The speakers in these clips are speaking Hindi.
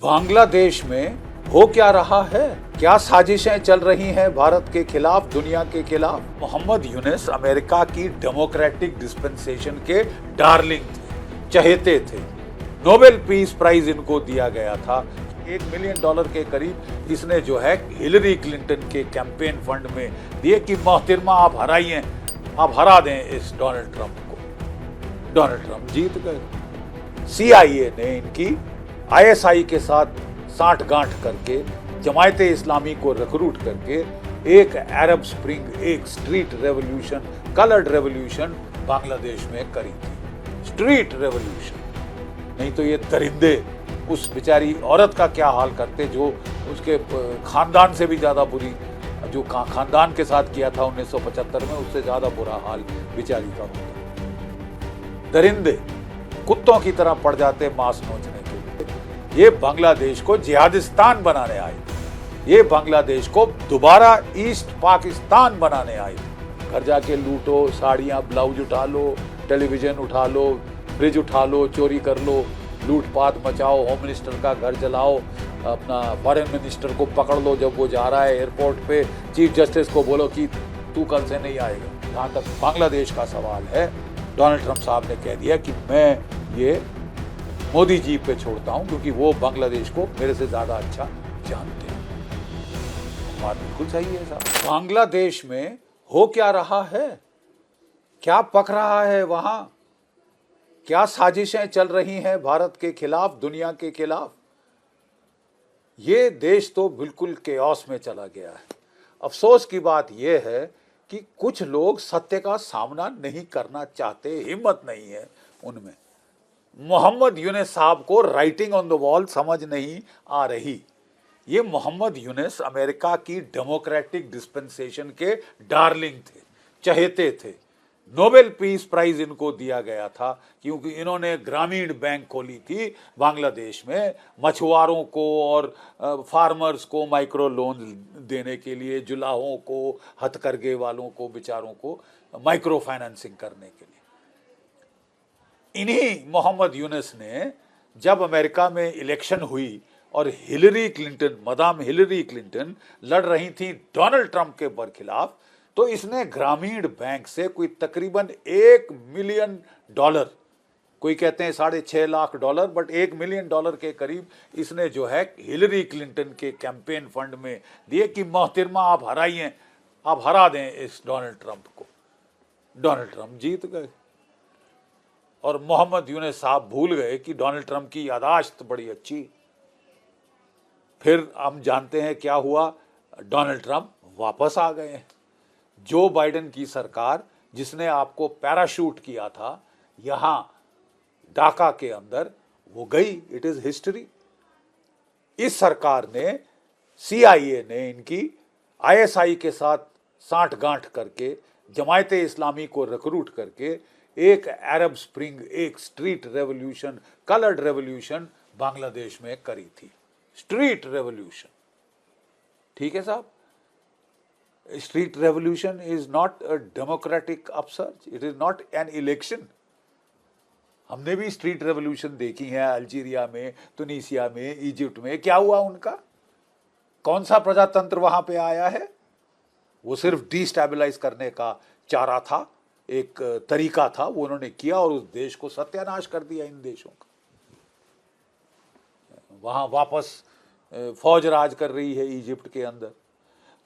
बांग्लादेश में हो क्या रहा है? क्या साजिशें चल रही हैं भारत के खिलाफ, दुनिया के खिलाफ? मोहम्मद यूनुस अमेरिका की डेमोक्रेटिक डिस्पेंसेशन के डार्लिंग थे, चहेते थे। नोबेल पीस प्राइज इनको दिया गया था। $1 मिलियन के करीब इसने जो है हिलरी क्लिंटन के कैंपेन फंड में दिए कि मोहतरमा आप हराइए, आप हरा दें इस डोनाल्ड ट्रंप को। डोनाल्ड ट्रंप जीत गए। CIA ने इनकी ISI के साथ साठगांठ करके, जमायत इस्लामी को रिक्रूट करके एक अरब स्प्रिंग, एक street revolution, coloured revolution Bangladesh में करी थी। Street revolution. नहीं तो ये दरिंदे उस बेचारी औरत का क्या हाल करते जो उसके खानदान से भी ज्यादा बुरी, जो खानदान के साथ किया था 1975 में, उससे ज्यादा बुरा हाल बेचारी का होता। दरिंदे कुत्तों की तरह पड़ जाते मांस नोचने के लिए। ये बांग्लादेश को जिहादिस्तान बनाने आए, ये बांग्लादेश को दोबारा ईस्ट पाकिस्तान बनाने आए। घर जाके लूटो, साड़ियां ब्लाउज उठा लो, टेलीविजन उठा लो, फ्रिज उठा लो, चोरी कर लो, लूटपाट मचाओ, होम मिनिस्टर का घर जलाओ, अपना फॉरेन मिनिस्टर को पकड़ लो जब वो जा रहा है एयरपोर्ट पे, चीफ जस्टिस को बोलो कि तू कल से नहीं आएगा। जहाँ तक बांग्लादेश का सवाल है, डोनाल्ड ट्रंप साहब ने कह दिया कि मैं ये मोदी जी पे छोड़ता हूं क्योंकि वो बांग्लादेश को मेरे से ज्यादा अच्छा जानते हैं। बात बिल्कुल सही है साहब। बांग्लादेश में हो क्या रहा है? क्या पक रहा है वहां? क्या साजिशें चल रही हैं भारत के खिलाफ, दुनिया के खिलाफ? ये देश तो बिल्कुल केओस में चला गया है। अफसोस की बात यह है कि कुछ लोग सत्य का सामना नहीं करना चाहते, हिम्मत नहीं है उनमें। मोहम्मद यूनुस साहब को राइटिंग ऑन द वॉल समझ नहीं आ रही। ये मोहम्मद यूनुस अमेरिका की डेमोक्रेटिक डिस्पेंसेशन के डार्लिंग थे, चहेते थे। नोबेल पीस प्राइज इनको दिया गया था क्योंकि इन्होंने ग्रामीण बैंक खोली थी बांग्लादेश में, मछुआरों को और फार्मर्स को माइक्रो लोन देने के लिए, जुलाहों को, हथकरघे वालों को, बेचारों को माइक्रो फाइनेंसिंग करने के लिए। इन्हीं मोहम्मद यूनुस ने जब अमेरिका में इलेक्शन हुई और Hillary Clinton, madam Hillary Clinton लड़ रही थी डोनाल्ड ट्रंप के बरखिलाफ, तो इसने ग्रामीण बैंक से कोई तकरीबन $1 मिलियन, कोई कहते हैं $6.5 लाख, बट $1 मिलियन के करीब इसने जो है हिलरी क्लिंटन के कैंपेन फंड में दिए कि मोहतरमा आप हराइए, आप हरा दें इस डोनाल्ड ट्रंप को। डोनाल्ड ट्रंप जीत गए और मोहम्मद यूनुस साहब भूल गए कि डोनाल्ड ट्रंप की यादाश्त बड़ी अच्छी। फिर हम जानते हैं क्या हुआ, डोनाल्ड ट्रंप वापस आ गए। जो बाइडेन की सरकार, जिसने आपको पैराशूट किया था यहां ढाका के अंदर, वो गई। It is history. इस सरकार ने, CIA ने इनकी ISI के साथ साठगांठ करके, जमायत इस्लामी को रिक्रूट करके एक अरब स्प्रिंग, एक street revolution, coloured revolution Bangladesh में करी थी। Street revolution. ठीक है साहब। Street revolution is not a democratic upsurge, it is not an election. हमने भी स्ट्रीट रेवोल्यूशन देखी है अल्जीरिया में, तुनिसिया में, इजिप्ट में। क्या हुआ उनका? कौन सा प्रजातंत्र वहां पे आया है? वो सिर्फ डिस्टेबलाइज करने का चारा था, एक तरीका था, वो उन्होंने किया और उस देश को सत्यानाश कर दिया। इन देशों का वहां वापस फौज राज कर रही है इजिप्ट के अंदर।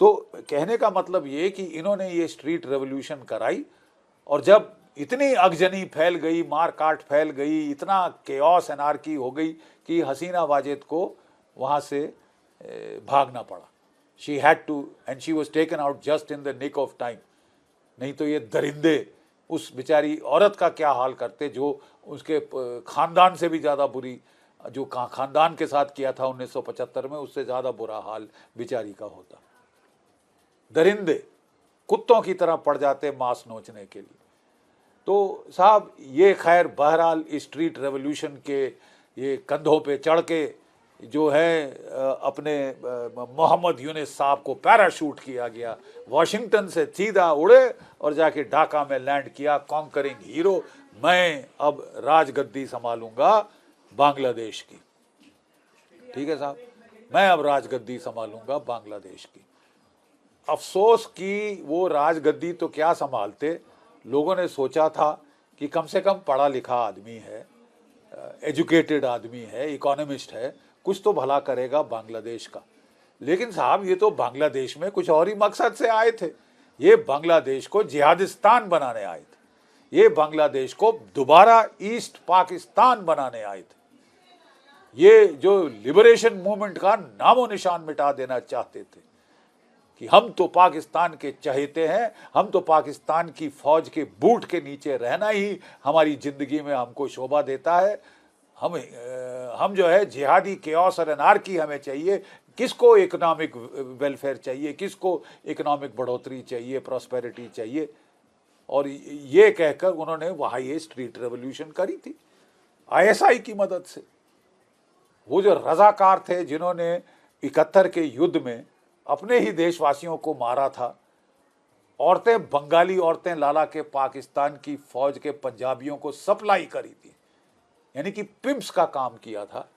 तो कहने का मतलब ये कि इन्होंने ये स्ट्रीट रेवोल्यूशन कराई और जब इतनी अगजनी फैल गई, मार काट फैल गई, इतना केओस, एनार्की हो गई कि हसीना वाजिद को वहां से भागना पड़ा। She had to and she was taken out just in the nick of time. नहीं तो ये दरिंदे उस बेचारी औरत का क्या हाल करते जो उसके खानदान से भी ज्यादा बुरी, जो खानदान के साथ किया था 1975 में, उससे ज्यादा बुरा हाल बेचारी का होता। दरिंदे कुत्तों की तरह पड़ जाते मांस नोचने के लिए। तो साहब ये खैर बहरहाल स्ट्रीट रेवोल्यूशन के ये कंधों पे चढ़ के जो है अपने मोहम्मद यूनुस साहब को पैराशूट किया गया, वॉशिंगटन से सीधा उड़े और जाके ढाका में लैंड किया, कॉन्करिंग हीरो। मैं अब राजगद्दी संभालूंगा बांग्लादेश की। ठीक है साहब, मैं अब राजगद्दी संभालूंगा बांग्लादेश की। अफसोस कि वो राजगद्दी तो क्या संभालते, लोगों ने सोचा था कि कम से कम पढ़ा लिखा आदमी है, एजुकेटेड आदमी है, इकोनॉमिस्ट है, कुछ तो भला करेगा बांग्लादेश का। लेकिन साहब ये तो बांग्लादेश में कुछ और ही मकसद से आए थे। ये बांग्लादेश को जिहादिस्तान बनाने आए थे, ये बांग्लादेश को दोबारा ईस्ट पाकिस्तान बनाने आए थे, ये जो लिबरेशन मूवमेंट का नामो निशान मिटा देना चाहते थे कि हम तो पाकिस्तान के चहेते हैं, हम तो पाकिस्तान की फौज के बूट के नीचे रहना ही हमारी जिंदगी में हमको शोभा देता है। हम जो है जिहादी केओस और एनार्की हमें चाहिए। किसको इकोनॉमिक वेलफेयर चाहिए, किसको इकोनॉमिक बढ़ोतरी चाहिए, प्रॉस्पेरिटी चाहिए। और ये कहकर उन्होंने वहाँ ये स्ट्रीट रेवोल्यूशन करी थी आईएसआई की मदद से। वो जो रजाकार थे जिन्होंने 71 के युद्ध में अपने ही देशवासियों को मारा था, औरतें, बंगाली औरतें लाला के पाकिस्तान की फौज के पंजाबियों को सप्लाई करी थी, यानी कि पिम्प्स का काम किया था।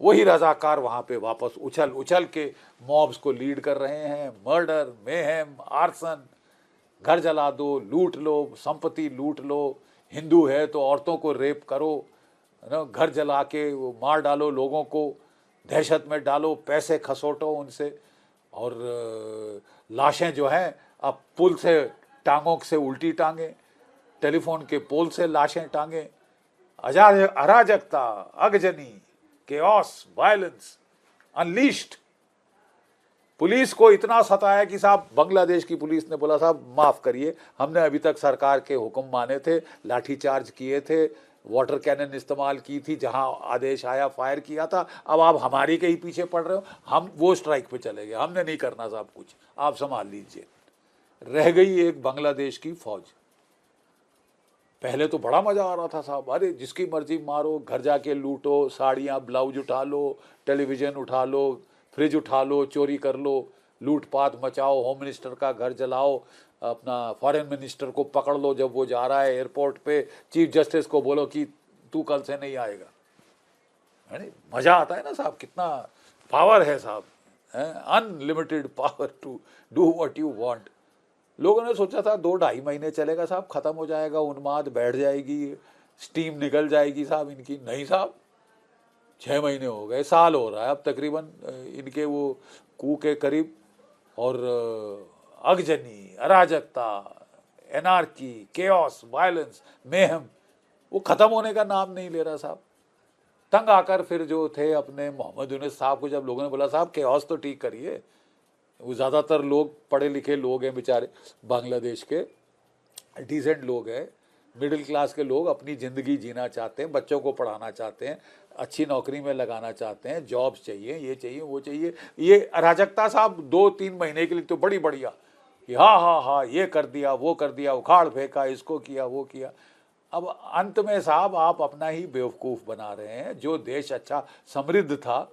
वही रजाकार वहां पे वापस उछल उछल के मॉब्स को लीड कर रहे हैं। मर्डर, मेहम, आर्सन, घर जला दो, लूट लो, संपत्ति लूट लो, हिंदू है तो औरतों को रेप करो, घर जला के मार डालो, लोगों को दहशत में डालो, पैसे खसोटो उनसे, और लाशें जो हैं अब पुल से, टांगों से उल्टी टांगे, टेलीफोन के पोल से लाशें टांगे। अराजकता, अगजनी, केओस, वायलेंस अनलीश्ड। पुलिस को इतना सताया कि साहब बांग्लादेश की पुलिस ने बोला साहब माफ करिए, हमने अभी तक सरकार के हुक्म माने थे, लाठीचार्ज किए थे, वाटर कैनन इस्तेमाल की थी, जहां आदेश आया फायर किया था, अब आप हमारी के ही पीछे पड़ रहे हो, हम वो स्ट्राइक पे चले गए, हमने नहीं करना साहब कुछ, आप संभाल लीजिए। रह गई एक बांग्लादेश की फौज। पहले तो बड़ा मजा आ रहा था साहब, अरे जिसकी मर्जी मारो, घर जाके लूटो, साड़ियाँ ब्लाउज उठा लो, टेलीविजन उठा लो, फ्रिज उठा लो, चोरी कर लो, लूटपाट मचाओ, होम मिनिस्टर का घर जलाओ, अपना फॉरेन मिनिस्टर को पकड़ लो जब वो जा रहा है एयरपोर्ट पे, चीफ जस्टिस को बोलो कि तू कल से नहीं आएगा। मजा आता है ना साहब, कितना पावर है साहब, unlimited power to do what you want. लोगों ने सोचा था 2-2.5 महीने चलेगा साहब, खत्म हो जाएगा, उन्माद बैठ जाएगी, स्टीम निकल जाएगी साहब इनकी। नहीं साहब, 6 महीने हो गए, साल हो रहा है अब तकरीबन इनके वो कू के करीब। और अगजनी, अराजकता, एनार्की, केओस, वायलेंस, मेहम, वो खत्म होने का नाम नहीं ले रहा साहब। तंग आकर फिर जो थे अपने मोहम्मद यूनुस साहब को जब लोगों ने बोला साहब केओस तो ठीक करिए, वो ज़्यादातर लोग पढ़े लिखे लोग हैं बेचारे, बांग्लादेश के डिसेंट लोग हैं, मिडिल क्लास के लोग अपनी ज़िंदगी जीना चाहते हैं, बच्चों को पढ़ाना चाहते हैं, अच्छी नौकरी में लगाना चाहते हैं, जॉब्स चाहिए, ये चाहिए, वो चाहिए। ये अराजकता साहब 2-3 महीने के लिए तो बड़ी बढ़िया कि हाँ हाँ हाँ ये कर दिया, वो कर दिया, उखाड़ फेंका, इसको किया, वो किया। अब अंत में साहब आप अपना ही बेवकूफ़ बना रहे हैं। जो देश अच्छा समृद्ध था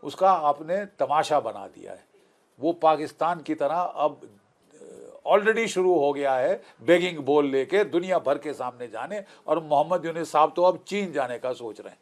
उसका आपने तमाशा बना दिया है। वो पाकिस्तान की तरह अब ऑलरेडी शुरू हो गया है बेगिंग बोल लेके दुनिया भर के सामने जाने, और मोहम्मद यूनुस साहब तो अब चीन जाने का सोच रहे हैं।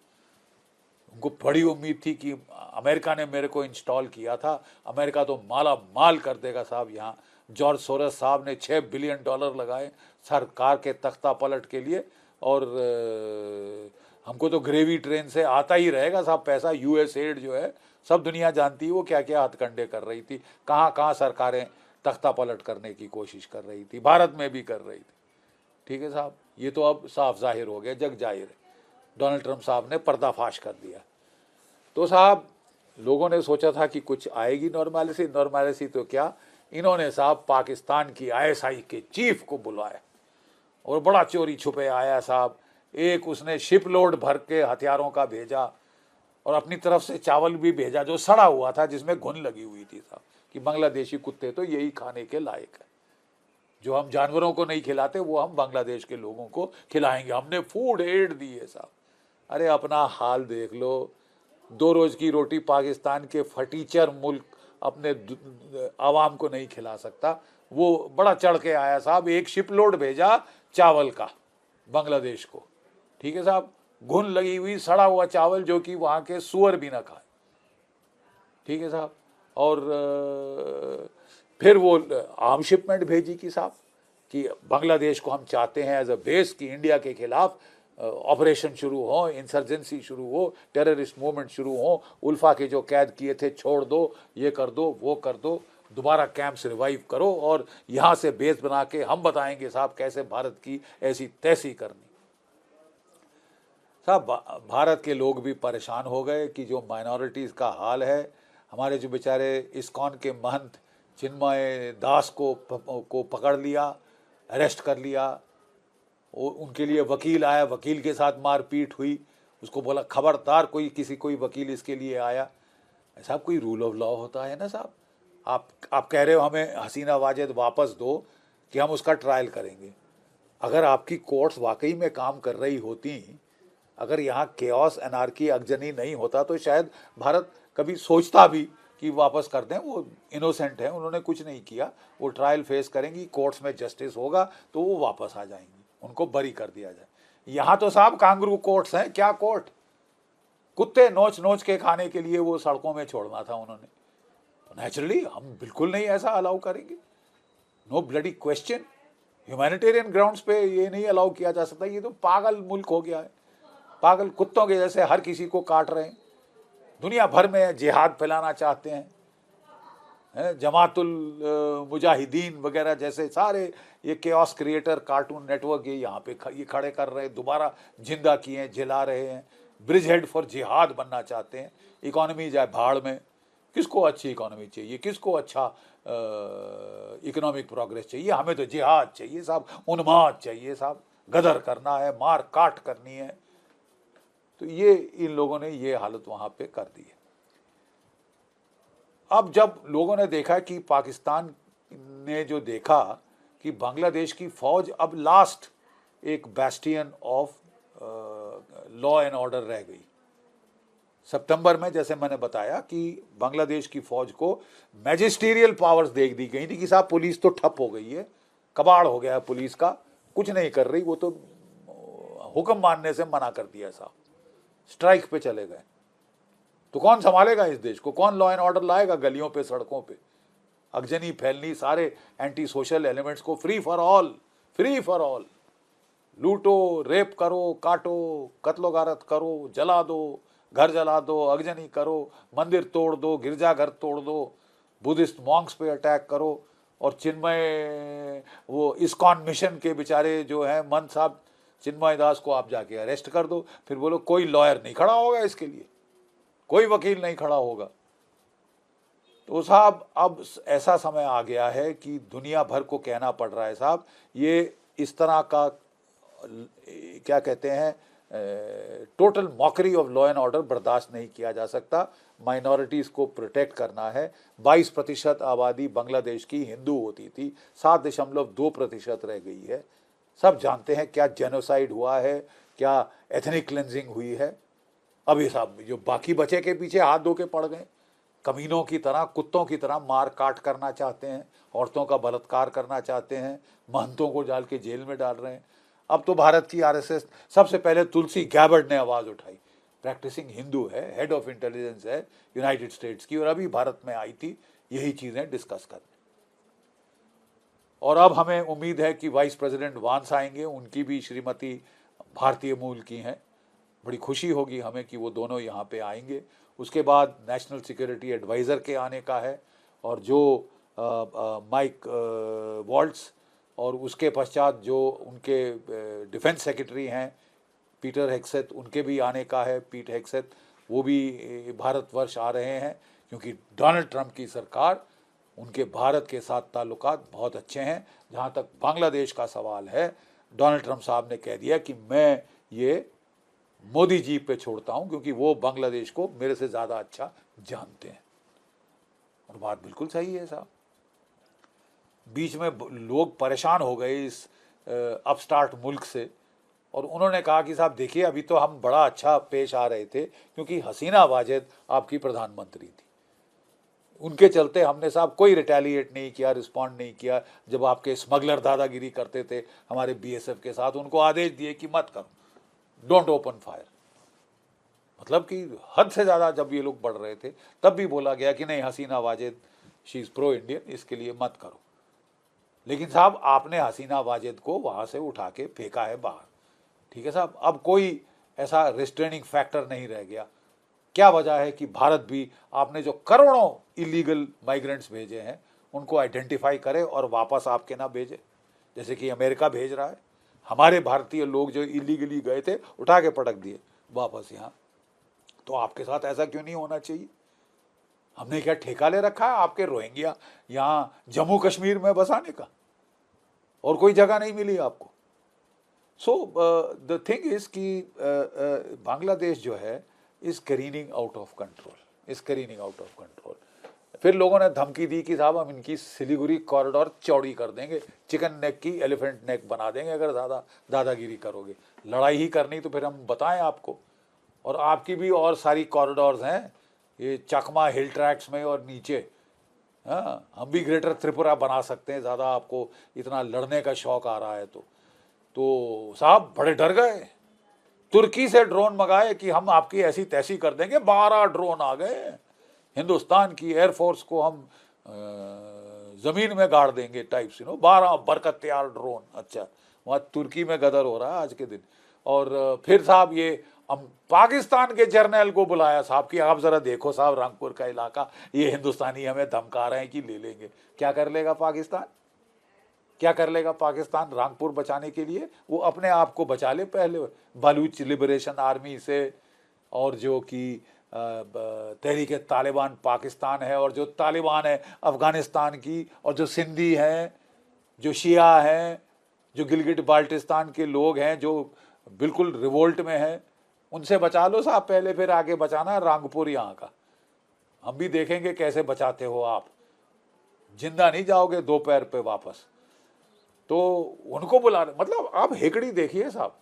उनको बड़ी उम्मीद थी कि अमेरिका ने मेरे को इंस्टॉल किया था, अमेरिका तो माला माल कर देगा साहब। यहाँ जॉर्ज सोरस साहब ने $6 बिलियन लगाए सरकार के तख्ता पलट के लिए, और हमको तो ग्रेवी ट्रेन से आता ही रहेगा साहब पैसा। यूएसएड जो है सब दुनिया जानती है वो क्या क्या हथकंडे कर रही थी, कहाँ कहाँ सरकारें तख्ता पलट करने की कोशिश कर रही थी, भारत में भी कर रही थी। ठीक है साहब, ये तो अब साफ जाहिर हो गया, जग जाहिर है, डोनाल्ड ट्रंप साहब ने पर्दाफाश कर दिया। तो साहब लोगों ने सोचा था कि कुछ आएगी नॉर्मैलिटी, नॉर्मैलिटी तो क्या, इन्होंने साहब पाकिस्तान की आईएसआई के चीफ को बुलाया और बड़ा चोरी छुपे आया साहब। एक उसने शिप लोड भर के हथियारों का भेजा और अपनी तरफ से चावल भी भेजा जो सड़ा हुआ था, जिसमें घुन लगी हुई थी साहब, कि बांग्लादेशी कुत्ते तो यही खाने के लायक है, जो हम जानवरों को नहीं खिलाते वो हम बांग्लादेश के लोगों को खिलाएंगे। हमने फूड एड दी है साहब। अरे अपना हाल देख लो, 2 रोज़ की रोटी पाकिस्तान के फटीचर मुल्क अपने आवाम को नहीं खिला सकता, वो बड़ा चढ़ के आया साहब। एक शिप लोड भेजा चावल का बांग्लादेश को, ठीक है साहब, घुन लगी हुई सड़ा हुआ चावल जो कि वहाँ के सुअर भी ना खाए। ठीक है साहब। और फिर वो आर्म शिपमेंट भेजी कि साहब कि बांग्लादेश को हम चाहते हैं एज अ बेस कि इंडिया के खिलाफ ऑपरेशन शुरू हो, इंसर्जेंसी शुरू हो, टेररिस्ट मूवमेंट शुरू हो, उल्फा के जो कैद किए थे छोड़ दो, ये कर दो, वो कर दो, दोबारा कैंप्स रिवाइव करो और यहाँ से बेस बना के हम बताएंगे साहब कैसे भारत की ऐसी तैसी करनी। साहब भारत के लोग भी परेशान हो गए कि जो माइनॉरिटीज़ का हाल है, हमारे जो बेचारे इस्कॉन के महंत चिन्मय दास को पकड़ लिया, अरेस्ट कर लिया, उनके लिए वकील आया, वकील के साथ मारपीट हुई, उसको बोला खबरदार कोई वकील इसके लिए आया। साहब कोई रूल ऑफ लॉ होता है ना साहब। आप कह रहे हो हमें हसीना वाजेद वापस दो कि हम उसका ट्रायल करेंगे। अगर आपकी कोर्ट्स वाकई में काम कर रही होती, अगर यहाँ केओस एनार्की अगजनी नहीं होता तो शायद भारत कभी सोचता भी कि वापस कर दें, वो इनोसेंट है, उन्होंने कुछ नहीं किया, वो ट्रायल फेस करेंगी, कोर्ट्स में जस्टिस होगा तो वो वापस आ जाएंगी, उनको बरी कर दिया जाए। यहाँ तो साहब कांगरू कोर्ट्स हैं, क्या कोर्ट, कुत्ते नोच नोच के खाने के लिए वो सड़कों में छोड़ना था उन्होंने। नेचुरली हम बिल्कुल नहीं ऐसा अलाउ करेंगे, no bloody question. Humanitarian grounds पे ये नहीं अलाउ किया जा सकता। ये तो पागल मुल्क हो गया है, पागल कुत्तों के जैसे हर किसी को काट रहे हैं, दुनिया भर में जिहाद फैलाना चाहते हैं, जमातुल मुजाहिदीन वगैरह जैसे सारे ये केओस क्रिएटर कार्टून नेटवर्क ये यहाँ पे ये खड़े कर रहे हैं, दोबारा जिंदा किए हैं, जिला रहे हैं, ब्रिज हेड फॉर जिहाद बनना चाहते हैं। इकोनॉमी जाए भाड़ में, किसको अच्छी इकोनॉमी चाहिए, किसको अच्छा इकोनॉमिक प्रोग्रेस चाहिए, हमें तो जिहाद चाहिए साहब, उन्माद चाहिए साहब, गदर करना है, मार काट करनी है। तो ये इन लोगों ने ये हालत वहां पे कर दी है। अब जब लोगों ने देखा कि पाकिस्तान ने जो देखा कि बांग्लादेश की फौज अब लास्ट एक Bastian of law and order रह गई। सितंबर में जैसे मैंने बताया कि बांग्लादेश की फौज को मैजिस्टीरियल पावर्स दे दी गई थी कि साहब पुलिस तो ठप हो गई है, कबाड़ हो गया है पुलिस का, कुछ नहीं कर रही, वो तो हुक्म मानने से मना कर दिया साहब, स्ट्राइक पे चले गए। तो कौन संभालेगा इस देश को, कौन लॉ एंड ऑर्डर लाएगा गलियों पे, सड़कों पे? अगजनी फैलनी, सारे एंटी सोशल एलिमेंट्स को फ्री फॉर ऑल, लूटो, रेप करो, काटो, कत्लो गारत करो, जला दो, घर जला दो, अगजनी करो, मंदिर तोड़ दो, गिरजाघर तोड़ दो, बुद्धिस्ट मॉन्क्स पे अटैक करो, और चिन्मय वो इस्कॉन मिशन के बेचारे जो हैं मंत साहब चिन्मय दास को आप जाके अरेस्ट कर दो। फिर बोलो कोई लॉयर नहीं खड़ा होगा इसके लिए, कोई वकील नहीं खड़ा होगा। तो साहब अब ऐसा समय आ गया है कि दुनिया भर को कहना पड़ रहा है साहब ये इस तरह का क्या कहते हैं total mockery of law and order बर्दाश्त नहीं किया जा सकता। माइनॉरिटीज़ को प्रोटेक्ट करना है। 22% आबादी बांग्लादेश की हिंदू होती थी, 7.2% रह गई है। सब जानते हैं क्या जेनोसाइड हुआ है, क्या एथनिक क्लेंजिंग हुई है। अब ये सब जो बाकी बचे के पीछे हाथ धो के पड़ गए, कमीनों की तरह, कुत्तों की तरह मार काट करना चाहते हैं, औरतों का बलात्कार करना चाहते हैं, महंतों को डाल के जेल में डाल रहे हैं। अब तो भारत की आरएसएस, सबसे पहले तुलसी गैबर्ड ने आवाज़ उठाई, प्रैक्टिसिंग हिंदू है, हेड ऑफ इंटेलिजेंस है यूनाइटेड स्टेट्स की, और अभी भारत में आई थी यही चीज़ें डिस्कस करने। और अब हमें उम्मीद है कि वाइस प्रेसिडेंट वांस आएंगे, उनकी भी श्रीमती भारतीय मूल की हैं, बड़ी खुशी होगी हमें कि वो दोनों यहाँ पे आएंगे। उसके बाद नेशनल सिक्योरिटी एडवाइज़र के आने का है, और जो माइक वॉल्ट्स, और उसके पश्चात जो उनके डिफेंस सेक्रेटरी हैं पीटर हेग्सेथ, उनके भी आने का है, पीट हेग्सेथ, वो भी भारतवर्ष आ रहे हैं, क्योंकि डोनाल्ड ट्रंप की सरकार, उनके भारत के साथ ताल्लुकात बहुत अच्छे हैं। जहाँ तक बांग्लादेश का सवाल है, डोनाल्ड ट्रंप साहब ने कह दिया कि मैं ये मोदी जी पे छोड़ता हूँ, क्योंकि वो बांग्लादेश को मेरे से ज़्यादा अच्छा जानते हैं। और बात बिल्कुल सही है साहब। बीच में लोग परेशान हो गए इस अपस्टार्ट मुल्क से, और उन्होंने कहा कि साहब देखिए अभी तो हम बड़ा अच्छा पेश आ रहे थे क्योंकि हसीना वाजेद आपकी प्रधानमंत्री थी, उनके चलते हमने साहब कोई रिटेलिएट नहीं किया, रिस्पॉन्ड नहीं किया। जब आपके स्मगलर दादागिरी करते थे हमारे बीएसएफ के साथ, उनको आदेश दिए कि मत करो, डोंट ओपन फायर। मतलब कि हद से ज़्यादा जब ये लोग बढ़ रहे थे तब भी बोला गया कि नहीं, Hasina Wajed she is pro Indian, इसके लिए मत करो। लेकिन साहब आपने हसीना वाजेद को वहाँ से उठा के फेंका है बाहर, ठीक है साहब। अब कोई ऐसा रिस्ट्रेनिंग फैक्टर नहीं रह गया। क्या वजह है कि भारत भी आपने जो करोड़ों इलीगल माइग्रेंट्स भेजे हैं उनको आइडेंटिफाई करे और वापस आपके ना भेजे, जैसे कि अमेरिका भेज रहा है। हमारे भारतीय लोग जो इलीगली गए थे उठा के पटक दिए वापस यहाँ। तो आपके साथ ऐसा क्यों नहीं होना चाहिए? हमने क्या ठेका ले रखा है आपके रोहिंग्या यहाँ जम्मू कश्मीर में बसाने का? और कोई जगह नहीं मिली आपको। सो द थिंग इज कि बांग्लादेश जो है इज करीनिंग आउट ऑफ कंट्रोल, फिर लोगों ने धमकी दी कि साहब हम इनकी सिलीगुड़ी कॉरिडोर चौड़ी कर देंगे, चिकन नेक की एलिफेंट नेक बना देंगे अगर ज़्यादा दादागिरी करोगे। लड़ाई ही करनी तो फिर हम बताएं आपको। और आपकी भी और सारी कॉरिडोर्स हैं, ये चकमा हिल ट्रैक्स में और नीचे। हाँ, हम भी ग्रेटर त्रिपुरा बना सकते हैं, ज़्यादा आपको इतना लड़ने का शौक आ रहा है तो साहब बड़े डर गए। तुर्की से ड्रोन मंगाए कि हम आपकी ऐसी तैसी कर देंगे, 12 ड्रोन आ गए। हिंदुस्तान की एयरफोर्स को हम ज़मीन में गाड़ देंगे टाइप्स, 12 बरकत तैयार ड्रोन। अच्छा, वहाँ तुर्की में गदर हो रहा है आज के दिन। और फिर साहब ये हम पाकिस्तान के जर्नल को बुलाया साहब कि आप ज़रा देखो साहब रंगपुर का इलाका, ये हिंदुस्तानी हमें धमका रहे हैं कि ले लेंगे। क्या कर लेगा पाकिस्तान? क्या कर लेगा पाकिस्तान रंगपुर बचाने के लिए? वो अपने आप को बचा ले पहले बलूच लिबरेशन आर्मी से, और जो कि तहरीक तालिबान पाकिस्तान है, और जो तालिबान है अफ़गानिस्तान की, और जो सिंधी हैं, जो शिया हैं, जो गिलगिट बाल्टिस्तान के लोग हैं जो बिल्कुल रिवोल्ट में हैं, उनसे बचा लो साहब पहले, फिर आगे बचाना रंगपुर यहाँ का। हम भी देखेंगे कैसे बचाते हो आप, जिंदा नहीं जाओगे दो पैर पे वापस। तो उनको बुला रहे, मतलब आप हेकड़ी देखिए साहब।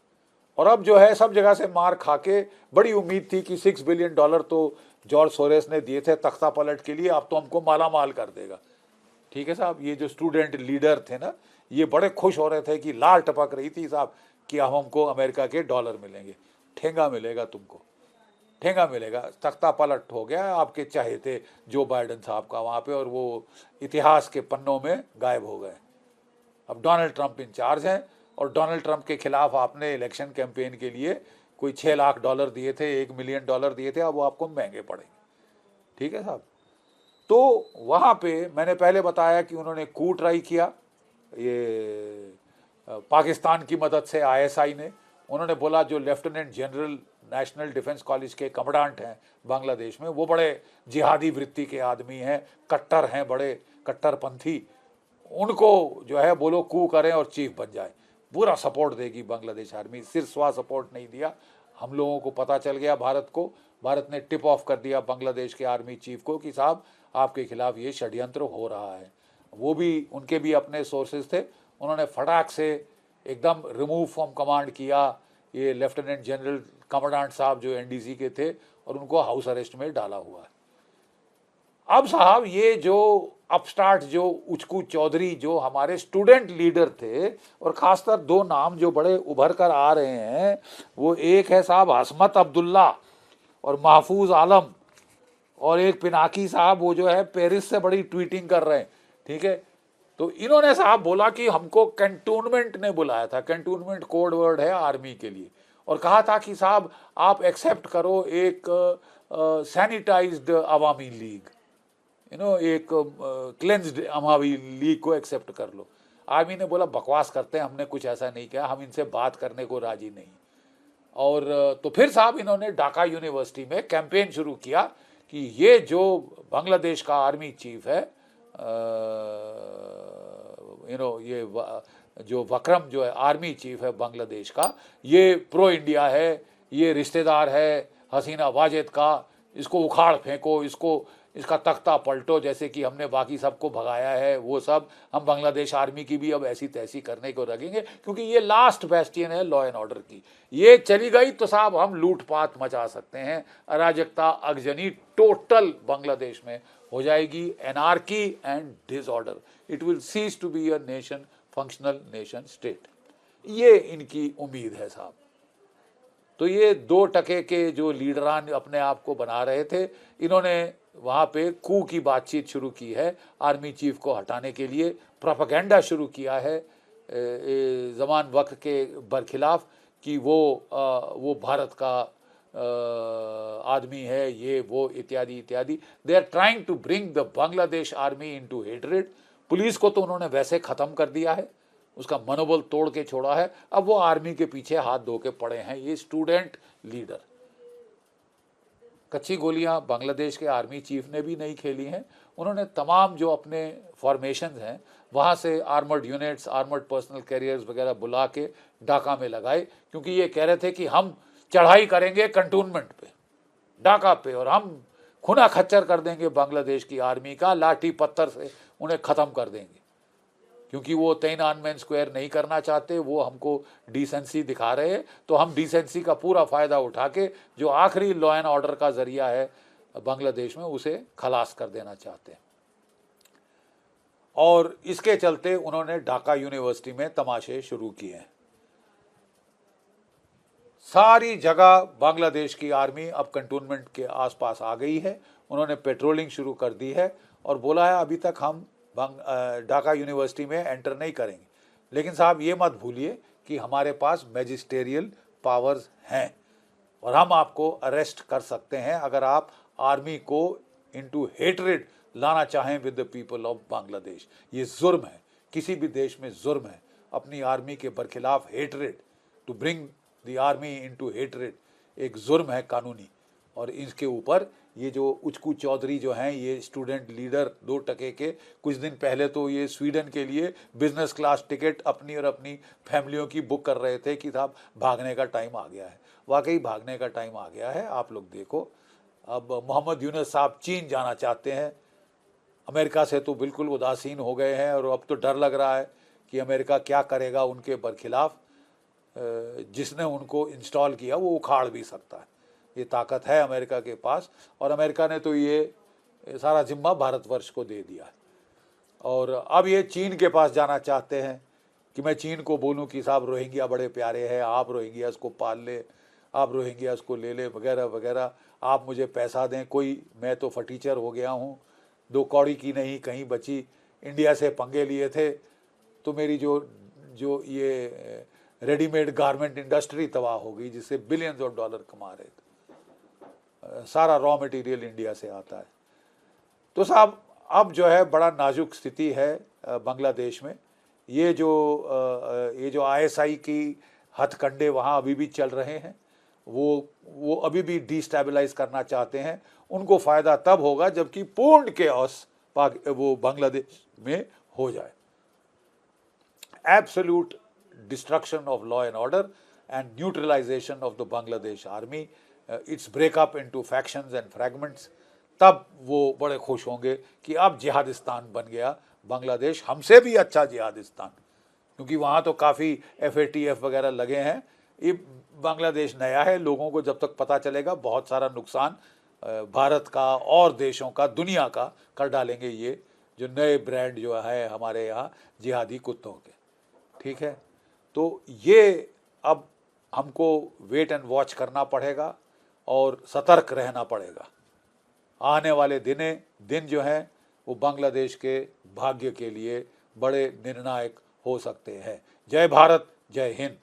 और अब जो है सब जगह से मार खा के, बड़ी उम्मीद थी कि $6 बिलियन तो जॉर्ज सोरेस ने दिए थे तख्ता पलट के लिए, अब तो हमको माला माल कर देगा। ठीक है साहब, ये जो स्टूडेंट लीडर थे ना, ये बड़े खुश हो रहे थे कि लाल टपक रही थी साहब कि अब हमको अमेरिका के डॉलर मिलेंगे। ठेंगा मिलेगा तुमको, ठेंगा मिलेगा। तख्ता पलट हो गया आपके चाहते जो बाइडेन साहब का वहाँ पे, और वो इतिहास के पन्नों में गायब हो गए। अब डोनाल्ड ट्रंप इंचार्ज हैं, और डोनाल्ड ट्रंप के खिलाफ आपने इलेक्शन कैंपेन के लिए कोई $6 लाख दिए थे, $1 मिलियन दिए थे, अब वो आपको महंगे पड़ेंगे। ठीक है साहब। तो वहाँ पे मैंने पहले बताया कि उन्होंने कू ट्राई किया, ये पाकिस्तान की मदद से ISI ने। उन्होंने बोला जो lieutenant general national defence college के कमांडेंट हैं बांग्लादेश में, वो बड़े जिहादी वृत्ति के आदमी हैं, कट्टर हैं, बड़े कट्टरपंथी, उनको जो है बोलो कू करें और चीफ बन जाए। पूरा सपोर्ट देगी बांग्लादेश आर्मी। सिरस्वा सपोर्ट नहीं दिया, हम लोगों को पता चल गया भारत ने टिप ऑफ कर दिया बांग्लादेश के आर्मी चीफ को कि साहब आपके खिलाफ ये षड्यंत्र हो रहा है। वो भी, उनके भी अपने सोर्सेज थे, उन्होंने फटाक से एकदम रिमूव फ्रॉम कमांड किया ये लेफ्टिनेंट जनरल कमांडेंट साहब जो NDC के थे, और उनको हाउस अरेस्ट में डाला हुआ है। अब साहब ये जो अपस्टार्ट जो उचकू चौधरी जो हमारे स्टूडेंट लीडर थे, और खासकर 2 नाम जो बड़े उभर कर आ रहे हैं, वो एक है साहब हसमत अब्दुल्ला और महफूज आलम, और एक पिनाकी साहब वो जो है पेरिस से बड़ी ट्वीटिंग कर रहे हैं। ठीक है, तो इन्होंने साहब बोला कि हमको कैंटोनमेंट ने बुलाया था, कैंटोनमेंट कोड वर्ड है आर्मी के लिए, और कहा था कि साहब आप एक्सेप्ट करो एक सैनिटाइज्ड अवामी लीग, एक क्लेंज्ड अवामी लीग को एक्सेप्ट कर लो। आर्मी ने बोला बकवास करते हैं, हमने कुछ ऐसा नहीं किया, हम इनसे बात करने को राजी नहीं। और तो फिर साहब इन्होंने ढाका यूनिवर्सिटी में कैंपेन शुरू किया कि ये जो बांग्लादेश का आर्मी चीफ है, ये जो वक्रम जो है आर्मी चीफ है बांग्लादेश का, ये प्रो इंडिया है, ये रिश्तेदार है हसीना वाजेद का, इसको उखाड़ फेंको, इसका तख्ता पलटो, जैसे कि हमने बाकी सबको भगाया है वो सब, हम बांग्लादेश आर्मी की भी अब ऐसी तैसी करने को लगेंगे, क्योंकि ये लास्ट बेस्टियन है लॉ एंड ऑर्डर की। ये चली गई तो साहब हम लूटपाट मचा सकते हैं, अराजकता अगजनी टोटल बांग्लादेश में हो जाएगी, anarchy and disorder, it will cease to be a nation, functional nation state. ये इनकी उम्मीद है साहब। तो ये 2 टके के जो लीडरान अपने आप को बना रहे थे, इन्होंने वहाँ पे कू की बातचीत शुरू की है, आर्मी चीफ को हटाने के लिए प्रोपेगेंडा शुरू किया है ज़मान वक्त के बरखिलाफ़ कि वो भारत का आदमी है, ये वो इत्यादि इत्यादि। They are trying to bring the Bangladesh army into hatred. Police को तो उन्होंने वैसे ख़त्म कर दिया है, उसका मनोबल तोड़ के छोड़ा है, अब वो आर्मी के पीछे हाथ धो के पड़े हैं ये स्टूडेंट लीडर। कच्ची गोलियां बांग्लादेश के आर्मी चीफ ने भी नहीं खेली हैं, उन्होंने तमाम जो अपने फॉर्मेशन हैं वहाँ से armoured units, armoured personal carriers वगैरह बुला के ढाका में लगाए, क्योंकि ये कह रहे थे कि हम चढ़ाई करेंगे कंटोनमेंट पे, ढाका पे, और हम खुना खच्चर कर देंगे बांग्लादेश की आर्मी का, लाठी पत्थर से उन्हें ख़त्म कर देंगे। क्योंकि वो तिएनअनमेन स्क्वायर नहीं करना चाहते, वो हमको डिसेंसी दिखा रहे हैं, तो हम डिसेंसी का पूरा फ़ायदा उठा के जो आखिरी लॉ एंड ऑर्डर का ज़रिया है बांग्लादेश में, उसे खलास कर देना चाहते हैं। और इसके चलते उन्होंने ढाका यूनिवर्सिटी में तमाशे शुरू किए हैं। सारी जगह बांग्लादेश की आर्मी अब कंटोनमेंट के आसपास आ गई है, उन्होंने पेट्रोलिंग शुरू कर दी है और बोला है अभी तक हम ढाका यूनिवर्सिटी में एंटर नहीं करेंगे, लेकिन साहब ये मत भूलिए कि हमारे पास मैजिस्टेरियल पावर्स हैं और हम आपको अरेस्ट कर सकते हैं अगर आप आर्मी को इनटू हेट्रेड लाना चाहें with the people of Bangladesh. ये जुर्म है, किसी भी देश में जुर्म है अपनी आर्मी के बरखिलाफ hatred, to bring the army into hatred एक जुर्म है कानूनी। और इसके ऊपर ये जो उचकू चौधरी जो हैं, ये स्टूडेंट लीडर 2 टके के, कुछ दिन पहले तो ये स्वीडन के लिए बिजनेस क्लास टिकट अपनी और अपनी फैमिलियों की बुक कर रहे थे कि साहब भागने का टाइम आ गया है। वाकई भागने का टाइम आ गया है। आप लोग देखो, अब मोहम्मद यूनुस साहब चीन जाना चाहते हैं, अमेरिका से तो बिल्कुल उदासीन हो गए हैं और अब तो डर लग रहा है कि अमेरिका क्या करेगा उनके बरखिलाफ़। जिसने उनको इंस्टॉल किया वो उखाड़ भी सकता है, ये ताकत है अमेरिका के पास। और अमेरिका ने तो ये सारा जिम्मा भारतवर्ष को दे दिया है और अब ये चीन के पास जाना चाहते हैं कि मैं चीन को बोलूं कि साहब रोहिंग्या बड़े प्यारे हैं, आप रोहिंग्यास को पाल ले, आप रोहिंग्यास को ले ले वगैरह वगैरह, आप मुझे पैसा दें। कोई, मैं तो फटीचर हो गया हूँ, 2 कौड़ी की नहीं कहीं बची, इंडिया से पंगे लिए थे तो मेरी जो ये रेडीमेड गारमेंट इंडस्ट्री तबाह हो गई, जिससे बिलियंस ऑफ डॉलर कमा रहे थे। सारा रॉ मटेरियल इंडिया से आता है। तो साहब अब जो है बड़ा नाजुक स्थिति है बांग्लादेश में। ये जो ISI की हथकंडे वहाँ अभी भी चल रहे हैं, वो अभी भी डिस्टेबलाइज करना चाहते हैं। उनको फ़ायदा तब होगा जबकि पूर्ण केओस वो बांग्लादेश में हो जाए। Absolute destruction of law and order and neutralisation of the Bangladesh army, it's breakup into factions and fragments. तब वो बड़े खुश होंगे कि अब जिहादिस्तान बन गया बांग्लादेश, हमसे भी अच्छा जिहादिस्तान, क्योंकि वहाँ तो काफ़ी FATF वगैरह लगे हैं। ये बांग्लादेश नया है, लोगों को जब तक पता चलेगा बहुत सारा नुकसान भारत का और देशों का, दुनिया का कर डालेंगे ये जो नए ब्रांड जो है हमारे यहाँ जिहादी कुत्तों के। ठीक है, तो ये अब हमको वेट एंड वॉच करना पड़ेगा और सतर्क रहना पड़ेगा। आने वाले दिन जो हैं वो बांग्लादेश के भाग्य के लिए बड़े निर्णायक हो सकते हैं। जय भारत, जय हिंद।